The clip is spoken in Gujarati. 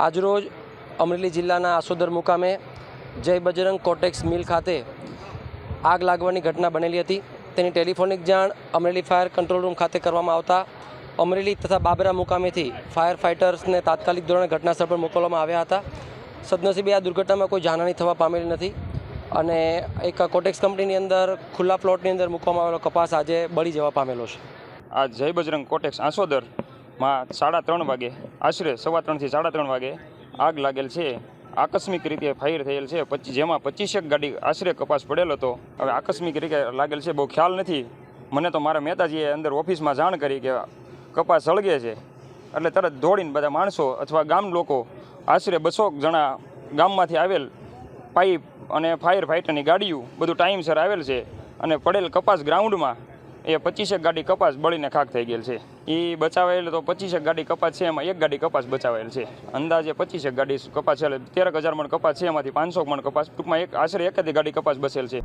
આજરોજ અમરેલી જિલ્લાના આસોદર મુકામે જય બજરંગ કોટેક્સ મિલ ખાતે આગ લાગવાની ઘટના બનેલી હતી। તેની ટેલિફોનિક જાણ અમરેલી ફાયર કંટ્રોલ રૂમ ખાતે કરવામાં આવતા અમરેલી તથા બાબરા મુકામેથી ફાયર ફાઇટર્સને તાત્કાલિક ધોરણે ઘટનાસ્થળ પર મોકલવામાં આવ્યા હતા। સદનસીબે આ દુર્ઘટનામાં કોઈ જાનહાનિ થવા પામેલી નથી અને એક કોટેક્સ કંપનીની અંદર ખુલ્લા પ્લોટની અંદર મૂકવામાં આવેલો કપાસ આજે બળી જવા પામેલો છે। આ જય બજરંગ કોટેક્સ આસોદરમાં 3:30 વાગે આશરે 3:15 થી 3:30 વાગે આગ લાગેલ છે। આકસ્મિક રીતે ફાયર થયેલ છે, જેમાં 25 ગાડી આશરે કપાસ પડેલો હતો। હવે આકસ્મિક રીતે લાગેલ છે, બહુ ખ્યાલ નથી મને તો મારા મહેતાજીએ અંદર ઓફિસમાં જાણ કરી કે કપાસ સળગે છે, એટલે તરત દોડીને બધા માણસો અથવા ગામ લોકો આશરે 200 જણા ગામમાંથી આવેલ પાઇપ અને ફાયર ફાઇટરની ગાડીઓ બધું ટાઈમસર આવેલ છે અને પડેલ કપાસ ગ્રાઉન્ડમાં એ 25 ગાડી કપાસ બળીને ખાક થઈ ગયેલ છે। એ બચાવાયેલ તો 25 ગાડી કપાસ છે, એમાં 1 ગાડી કપાસ બચાવાયેલ છે। અંદાજે 25 ગાડી કપાસ છે, 13,000 મણ કપાસ છે, એમાંથી 500 મણ કપાસ ટૂંકમાં આશરે 1 ગાડી કપાસ બચેલ છે।